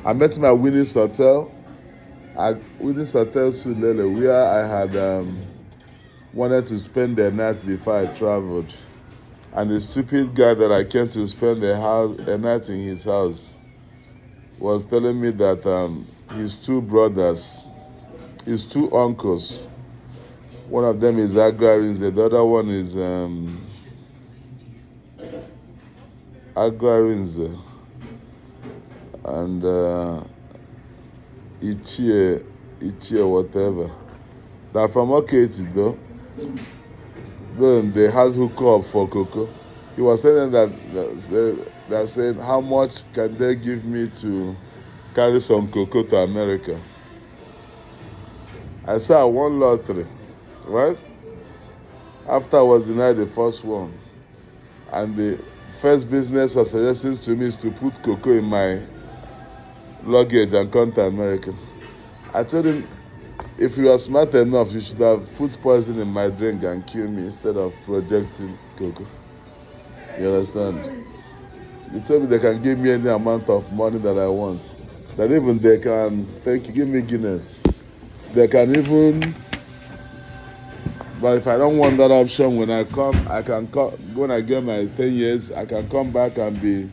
I met him at Winnie's Hotel. At Winnie's Hotel Sulele, where I had wanted to spend the night before I traveled. And the stupid guy that I came to spend a night in his house was telling me that his two brothers, his two uncles, one of them is Agarinze, the other one is Agarinze, and Ichie whatever. They're from Oketi though. Then they had hook up for cocoa. He was telling them that they're saying, how much can they give me to carry some cocoa to America? I said I won lottery, right? After I was denied the first one, and the first business was suggesting to me is to put cocoa in my luggage and come to America. I told him, if you are smart enough, you should have put poison in my drink and kill me instead of projecting cocoa. You understand? They told me they can give me any amount of money that I want. That even they can, thank you, give me Guinness. They can even, but if I don't want that option, when I come, when I get my 10 years, I can come back and be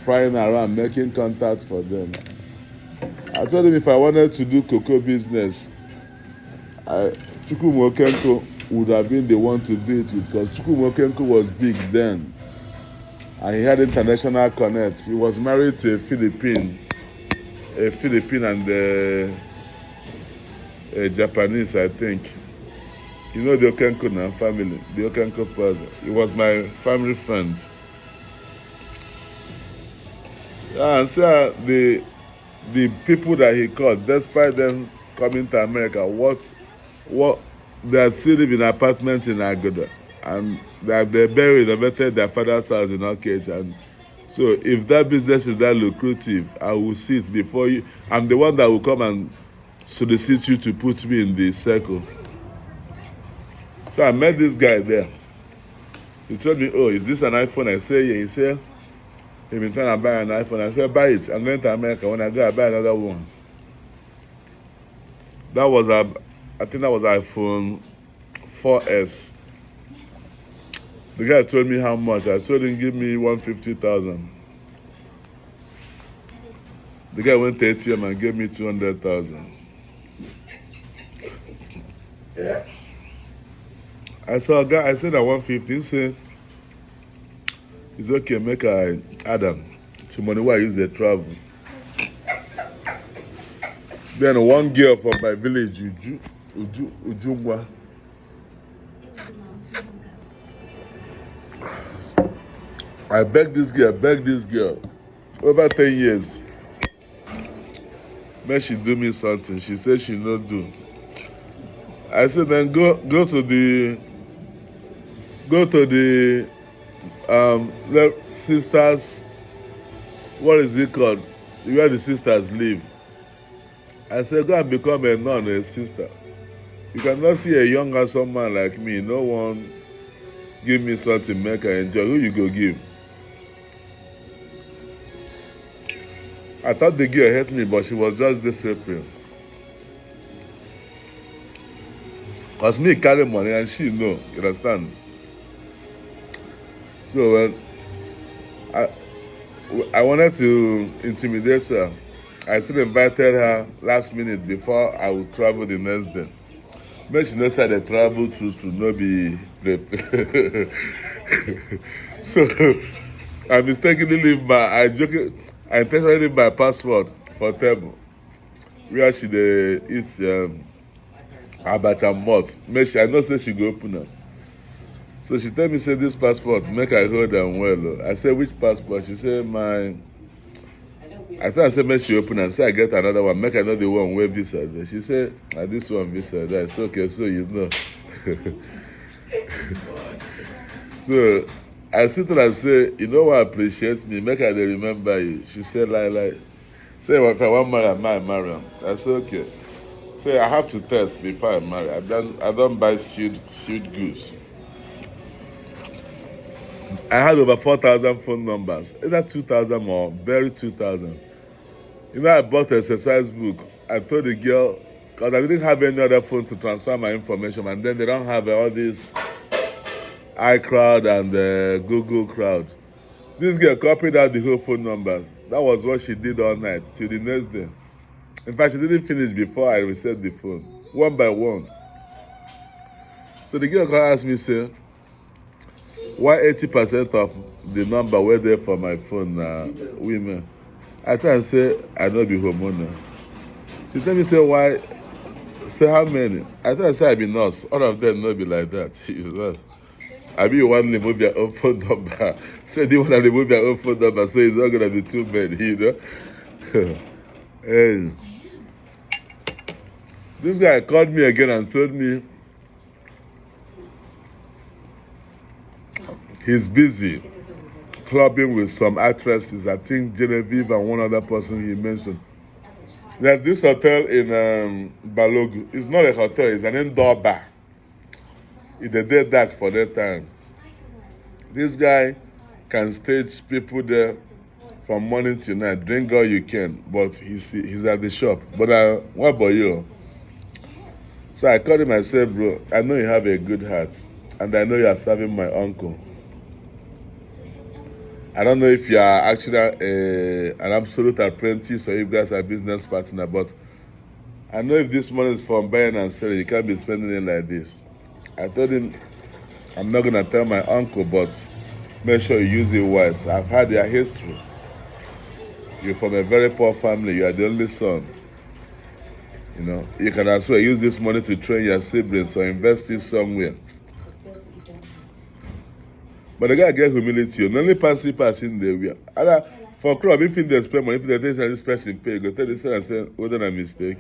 flying around, making contacts for them. I told him if I wanted to do cocoa business, Chukwumokenko would have been the one to do it with, because Chukwumokenko was big then. And he had international connect. He was married to a Philippine and a Japanese, I think. You know the Okenko now family, the Okenko person. He was my family friend. And so the people that he caught, despite them coming to America, they still live in an apartment in Agoda, and they renovated their father's house in Okage. And so if that business is that lucrative, I will see it before you. I'm the one that will come and solicit you to put me in the circle. So I met this guy there. He told me, oh, is this an iPhone? I said, yeah. He said, he's been trying to buy an iPhone. I said, buy it. I'm going to America. When I go, I buy another one. I think that was iPhone 4S. The guy told me how much. I told him, give me 150,000. The guy went to ATM and gave me 200,000. Yeah. I saw a guy, I said at 150, he said, it's okay, make I add them to money where I use the travel. Then one girl from my village, Ujumwa. I begged this girl, over 10 years. May she do me something. She said she no do. I said then go to the sisters, what is it called? Where the sisters live. I said go and become a nun, a sister. You cannot see a young handsome man like me, no one give me something, make I enjoy. Who you go give? I thought the girl hate me, but she was just disciplined. Cause me carry money and she know, you understand? So I wanted to intimidate her. I still invited her last minute before I would travel the next day. Make she know say the travel to not be prepared. So I mistakenly leave I intentionally leave my passport for table where she dey eat abacha malt. I know say she go open am. So she tell me say this passport make I hold am well. I said which passport? She said my. I thought I said make she open and say I get another one. Make I know the one where visa there. She said this one visa there. I said okay, so you know. So I sit there and say, you know what appreciates me? Make I dey remember you. She said lie. Say if I want marry am. I said okay. Say I have to test before I marry. I don't buy sealed goods. I had over 4,000 phone numbers, either 2,000 or barely 2,000. You know, I bought an exercise book. I told the girl, because I didn't have any other phone to transfer my information, and then they don't have all this iCloud and Google Crowd. This girl copied out the whole phone numbers. That was what she did all night till the next day. In fact, she didn't finish before I reset the phone, one by one. So the girl asked me, say, why 80% of the number were there for my phone women? I tell her, say, I know be hormonal. She tell me, say, why? Say, how many? I tell her, say, I be nurse. All of them not be like that. She said, I be one remove your own phone number. Say, the one that remove your own phone number, so it's not going to be too many, you know? Hey. This guy called me again and told me he's busy clubbing with some actresses. I think Genevieve and one other person he mentioned. There's this hotel in Balogu. It's not a hotel, it's an indoor bar. They did that for that time. This guy can stage people there from morning to night. Drink all you can, but he's at the shop. But what about you? So I called him, I said, bro, I know you have a good heart, and I know you are serving my uncle. I don't know if you are actually an absolute apprentice or if you guys are business partner, but I know if this money is from buying and selling, you can't be spending it like this. I told him, I'm not going to tell my uncle, but make sure you use it wise. I've had their history. You're from a very poor family. You are the only son. You know, you can as well use this money to train your siblings or invest it somewhere. But the guy get humility. The only person they wear. For club, if they spend money, if they tell this person pay, go tell this person and say, "Oh, a mistake."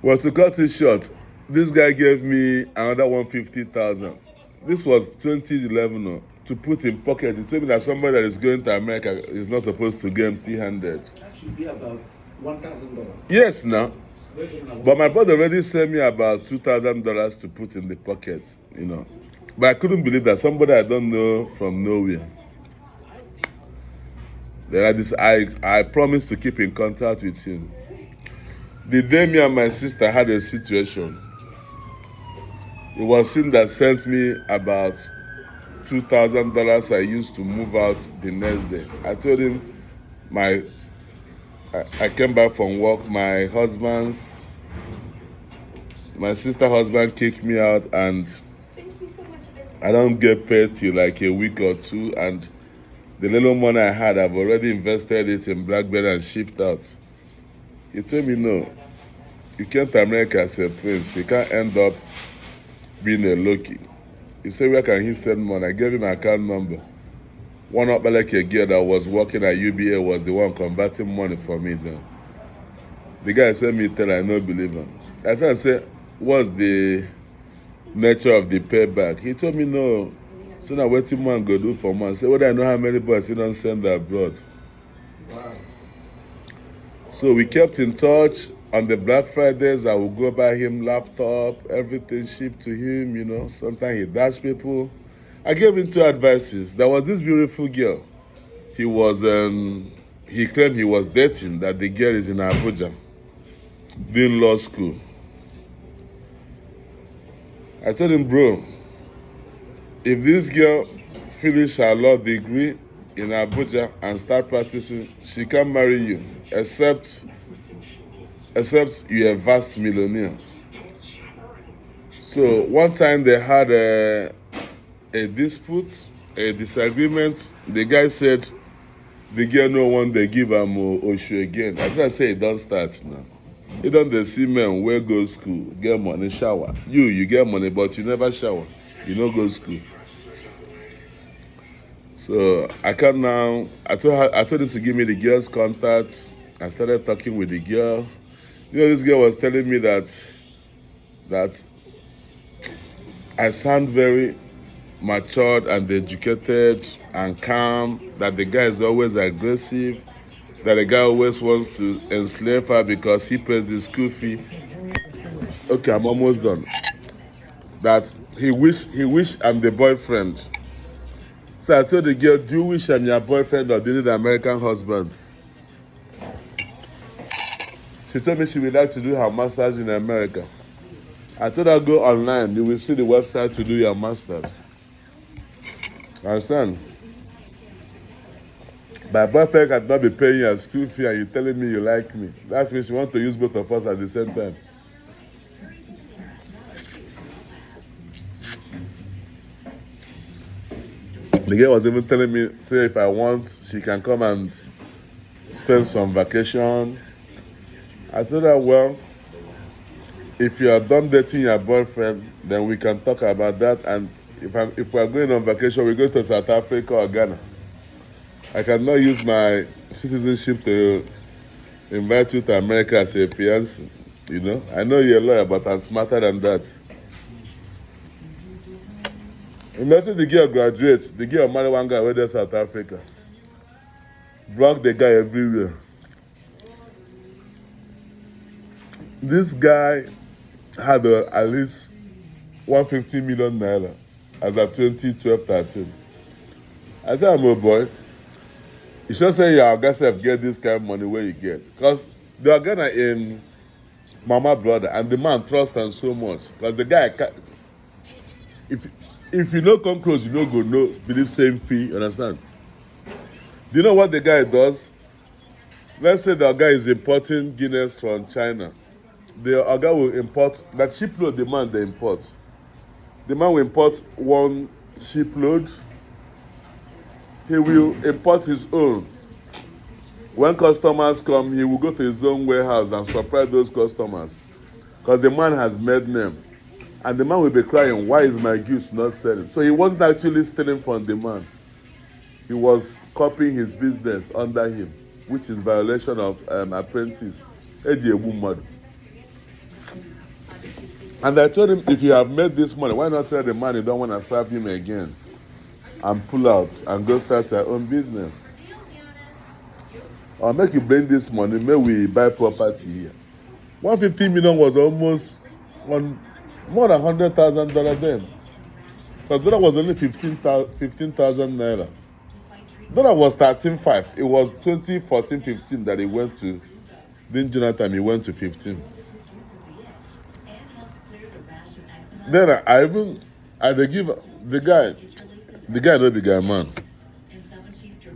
Well, to cut it short, this guy gave me another 150,000. This was 2011 to put in pocket. He told me that somebody that is going to America is not supposed to get empty-handed. That should be about $1,000. Yes, now. But my brother already sent me about $2,000 to put in the pocket, you know. But I couldn't believe that somebody I don't know from nowhere. I promised to keep in contact with him. The day me and my sister had a situation, it was him that sent me about $2,000 I used to move out the next day. I told him I came back from work, my sister's husband kicked me out, and I don't get paid till like a week or two, and the little money I had, I've already invested it in BlackBerry and shipped out. He told me, no, you came to America as a prince, you can't end up being a loki. He said, where can he send money? I gave him an account number. One up like a girl that was working at UBA was the one converting money for me then. The guy sent me tell I don't believe him. I tried to say, what's the nature of the payback? He told me no. So now what man go do for months? Say, whether I know how many boys he don't send abroad. Wow. So we kept in touch. On the Black Fridays, I would go buy him laptop, everything shipped to him, you know. Sometimes he dash people. I gave him two advices. There was this beautiful girl. He claimed he was dating, that the girl is in Abuja, doing law school. I told him, bro, if this girl finish her law degree in Abuja and start practicing, she can't marry you, except you're a vast millionaire. So one time they had a dispute, a disagreement. The guy said the girl no one they give him Oshu again. I try to say it don't start now. You don't they see men where go school, get money, shower. You get money, but you never shower. You no go school. So I can now. I told him to give me the girl's contacts. I started talking with the girl. You know, this girl was telling me that I sound very matured and educated and calm, that the guy is always aggressive, that the guy always wants to enslave her because he pays the school fee. Okay, I'm almost done. That he wish I'm the boyfriend. So I told the girl, do you wish I'm your boyfriend or do you need an American husband? She told me she would like to do her master's in America. I told her go online. You will see the website to do your master's. Understand? My boyfriend cannot be paying your school fee and you telling me you like me. That means you want to use both of us at the same time. The girl was even telling me, say if I want, she can come and spend some vacation. I told her, well, if you are done dating your boyfriend, then we can talk about that. And if we are going on vacation, we go to South Africa or Ghana. I cannot use my citizenship to invite you to America as a fiancé. You know, I know you're a lawyer, but I'm smarter than that. Imagine the girl graduates, the girl marry one guy went to South Africa. Block the guy everywhere. This guy had at least 150 million naira as of 2012-13. I said, I'm a boy. You should say your yourself get this kind of money where you get. Because they are gonna in mama brother and the man trust them so much. Because the guy, if you know come close, you know go no believe same fee, you understand? Do you know what the guy does? Let's say the guy is importing Guinness from China. The guy will import that shipload the man they import. The man will import one shipload. He will import his own. When customers come, he will go to his own warehouse and supply those customers. Because the man has made name. And the man will be crying, why is my goods not selling? So he wasn't actually stealing from the man. He was copying his business under him, which is violation of apprentice. And I told him, if you have made this money, why not tell the man you don't want to serve him again? And pull out and go start your own business. Or make you bring this money, may we buy property here. 150 million was almost more than $100,000 then. Because dollar was only 15,000 naira. Dollar was 13.5. It was 2014-15 that he went to. Then Jonathan, he went to 15. Then I give the guy not the guy, man.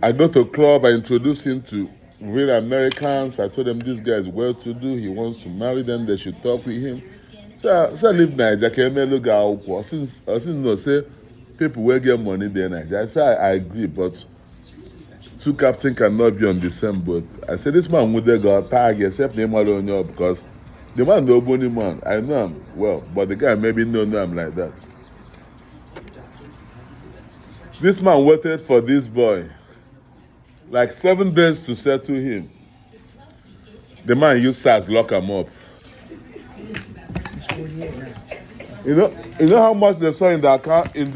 I go to a club, I introduce him to real Americans. I told them this guy is well to do, he wants to marry them, they should talk with him. So I leave Nigeria, since no say people will get money there in Nigeria. I said I agree, but two captains cannot be on the same boat. I said this man would go tag except name on you because the man no money man. I know him well, but the guy maybe no know him like that. This man waited for this boy like 7 days to settle him. The man used SARS lock him up. You know how much they saw in the account in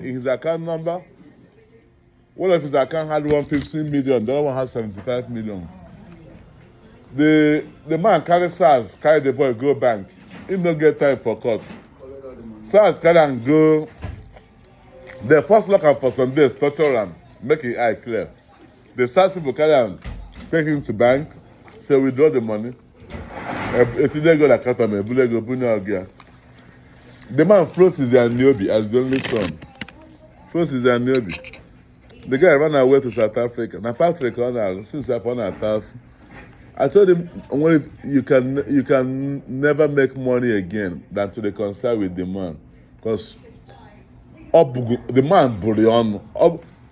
his account number? One of his account had 115 million, the other one had 75 million. The man carry SARS, carry the boy go bank. He don't get time for court. SARS carry and go. They first lock him for some days, torture him, make his eye clear. The SARS people carry him, take him to bank, say withdraw the money. The man froze his Niobe as the only son. Froze his Niobe. The guy ran away to South Africa. Now Patrick, since I found out, I told him, you can never make money again than to reconcile with the man, because the man bullion.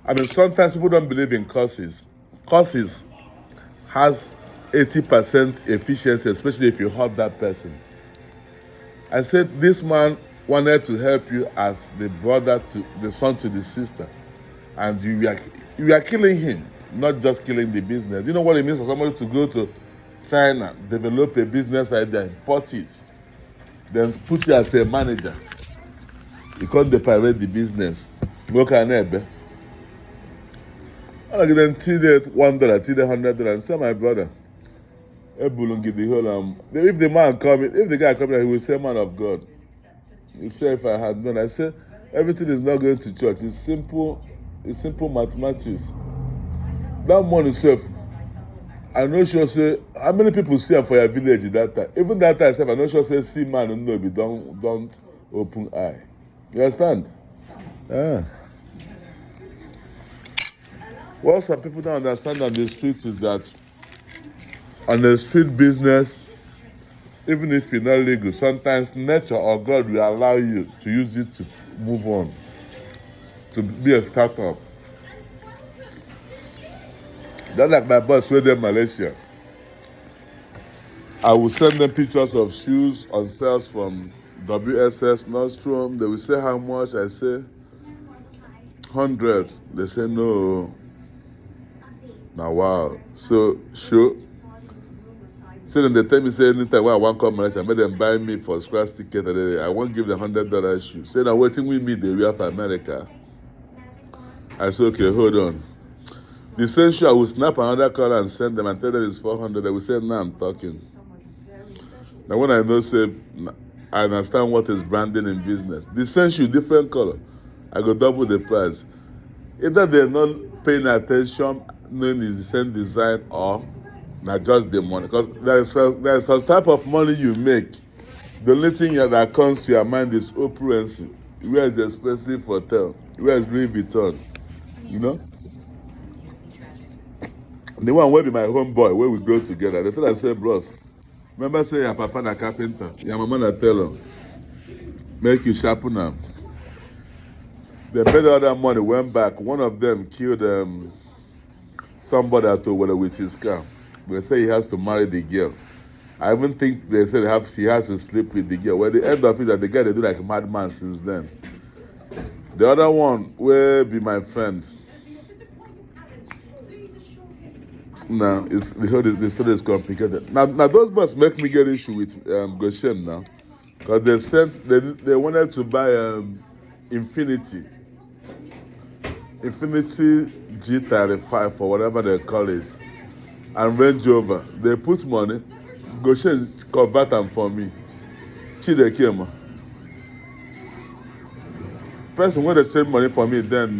I mean, sometimes people don't believe in curses. Curses has 80% efficiency, especially if you hurt that person. I said this man wanted to help you as the brother to the son to the sister, and you are killing him, not just killing the business. Do you know what it means for somebody to go to China, develop a business idea, import it, then put you as a manager? You can't deprivate the business. What can I do? I give them $1, $100, and say, my brother, if the man coming, if the guy coming, he will say, man of God. He said, if I had known, I said, everything is not going to church. It's simple mathematics. That money itself, I know sure say how many people see am for your village that time. Even that time sef, I know sure say see man no be don't open eye. You understand? Yeah. What some people don't understand on the streets is that on the street business, even if you're not legal, sometimes nature or God will allow you to use it to move on, to be a startup. That's like my boss where in Malaysia. I will send them pictures of shoes on sales from WSS Nordstrom. They will say how much. I say 100. They say no. Now wow. So sure. So then they tell me say anytime when I want to come Malaysia, I make them buy me for scratch ticket. I won't give them $100 shoe. Say now waiting with me they will for America. I say okay, hold on. The same shoe I will snap another call and send them and tell them it's 400. They will say now I'm talking. Now when I know say I understand what is branding in business. The same shoe, different color. I go double the price. Either they're not paying attention, knowing it's the same design, or not just the money. Because there's some type of money you make. The only thing that comes to your mind is opulence. Where is the expensive hotel? Where is Louis Vuitton? You know? The one will be my homeboy, where we grow together. The thing I say, bros, remember say your papa na carpenter, your mama na tailor. Make you sharpen them. They paid all that money, went back. One of them killed somebody at over with his car. They say he has to marry the girl. I even think they said he has to sleep with the girl. Well, the end of it that the guy they do like a madman since then. The other one will be my friend. Now it's the story is complicated. Now those boys make me get issue with Goshen now, because they wanted to buy Infinity G35 or whatever they call it, and Range Rover. They put money. Goshen convert them for me. Chidekema. Person when they send money for me then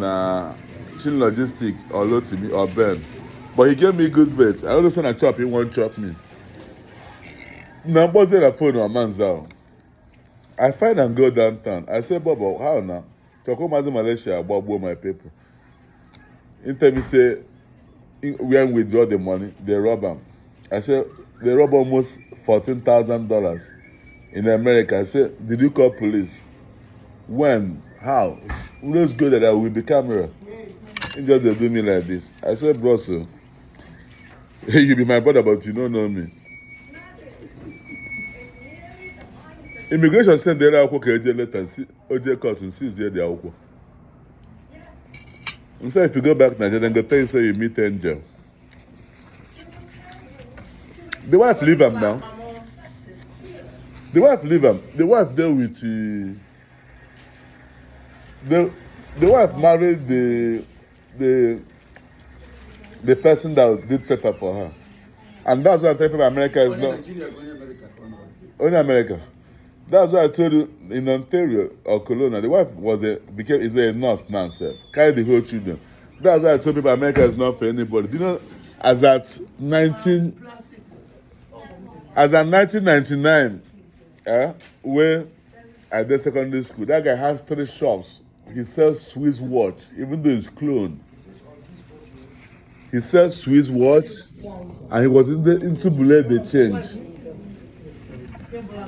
Chin Logistic or Lotimi or Ben. But he gave me good bets. I understand I chop, he won't chop me. Now, what's that phone on Manzao? I find and go downtown. I say, Bobo, how now? Choko Mazi Malaysia, Bobo, my people. In time, he say, when we draw the money, they rob them. I said, they rob almost $14,000 in America. I said, did you call police? When? How? Let's go that there will be camera. He just they do me like this. I said, bro, so, you be my brother, but you don't know me. Immigration sent the other KJ letter and see OJ court and sees the other. And so if you go back to Nigeria, then they tell you say you meet Angel. The wife leave him now. The wife leave him. The wife there with the wife married the person that did paper for her. And that's why I tell people America is not only America. That's why I told you in Ontario or Kelowna, the wife is a nurse now, carried the whole children. That's why I told people America is not for anybody. Do you know, as at 1999, when I did secondary school, that guy has 3 shops. He sells Swiss watch, even though it's cloned. He sells Swiss watch, and he was into bullet the change.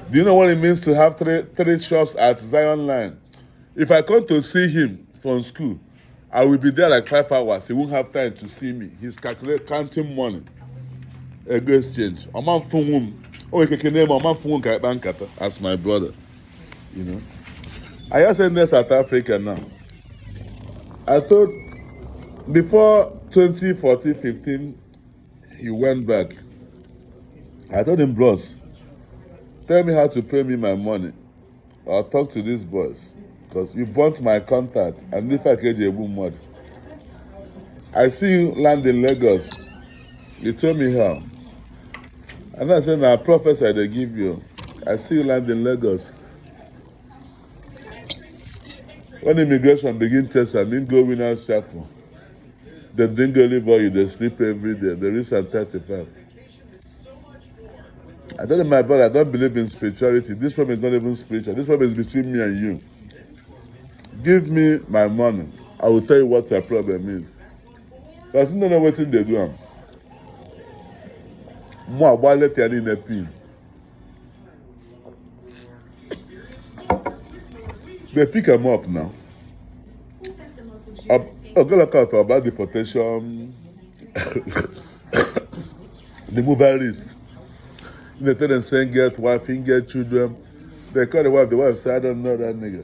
Do you know what it means to have three shops at Zion Line? If I come to see him from school, I will be there like 5 hours. He won't have time to see me. He's counting money. A good exchange. As my brother. You know. I just said in South Africa now. I thought before 2014-15, he went back. I told him, bros, tell me how to pay me my money. I'll talk to these boys. Because you burnt my contact and if I get you a boom mud. I see you land in Lagos. You told me how. And I said, now professor they give you. I see you land in Lagos. When immigration begin chase, I mean go Winners Chapel. They drink olive oil, they sleep every day. They reach at 35. I don't know my brother, I don't believe in spirituality. This problem is not even spiritual. This problem is between me and you. Give me my money. I will tell you what your problem is. But I still don't know what they do. Moi, I let you in the pin. They pick them up now. I'm going to look out about the protection, the mobile list. They tell them saying get wife, get children. They call the wife say I don't know that nigga.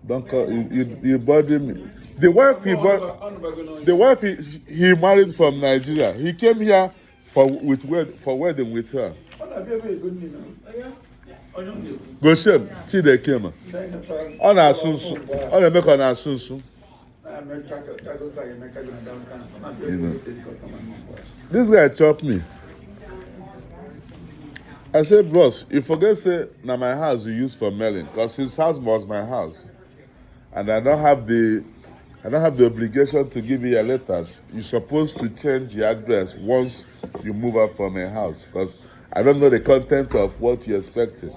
Don't call you bother me. The wife he married from Nigeria. He came here for wedding with her. Go shame, Chide came. On asunsu, on make on asunsu. You know. This guy chopped me. I said, boss, you forget say now my house you use for mailing, because his house was my house. And I don't have the obligation to give you your letters. You're supposed to change your address once you move out from a house, because I don't know the content of what you're expecting.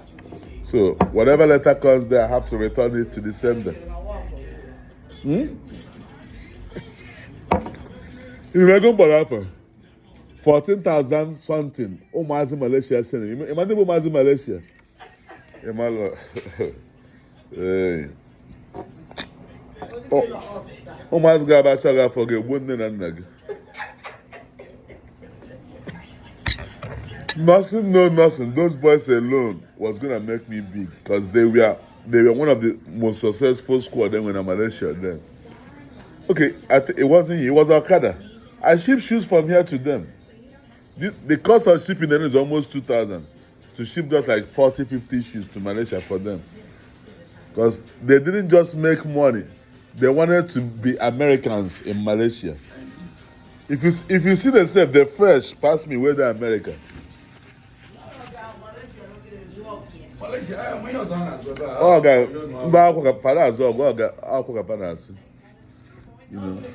So whatever letter comes there, I have to return it to the sender. You may go for 14,000 something. Oh, Mazi Malaysia sending. Imagine Mazi Malaysia. Hey. Oh, Mazi Gabachaga forget one and nag. Nothing. Those boys alone was gonna make me big, because they were one of the most successful squad then when I'm Malaysia then. Okay, it wasn't he, it was Okada. I ship shoes from here to them. The cost of shipping them is almost 2,000. To ship just like 40, 50 shoes to Malaysia for them. Because they didn't just make money, they wanted to be Americans in Malaysia. If you see themselves, they're fresh past me where they're America. Oh, God, you know.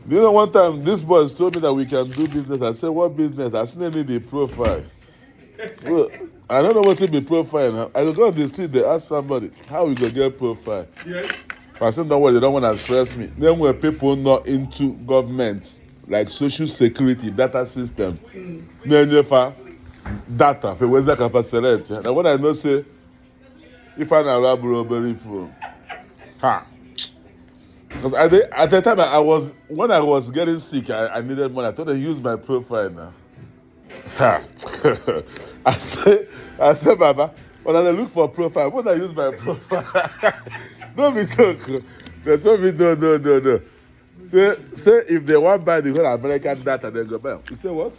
You know, one time this boys told me that we can do business. I said, what business? I still need a profile. Well, I don't know what to be profile. I go on the street, they ask somebody, how we go get profile? Yes. I said, no, they don't want to stress me. Then when people not into government, like social security, data system, then you find data, for where's that capacity? Now what I know say, if I know robbery for, because at the time when I was getting sick, I needed money. I thought I used my profile now. I said, Baba, when I look for profile, when I use my profile, don't be so cool. They told me no. Say if they want buy the whole American data, they go buy. You say what?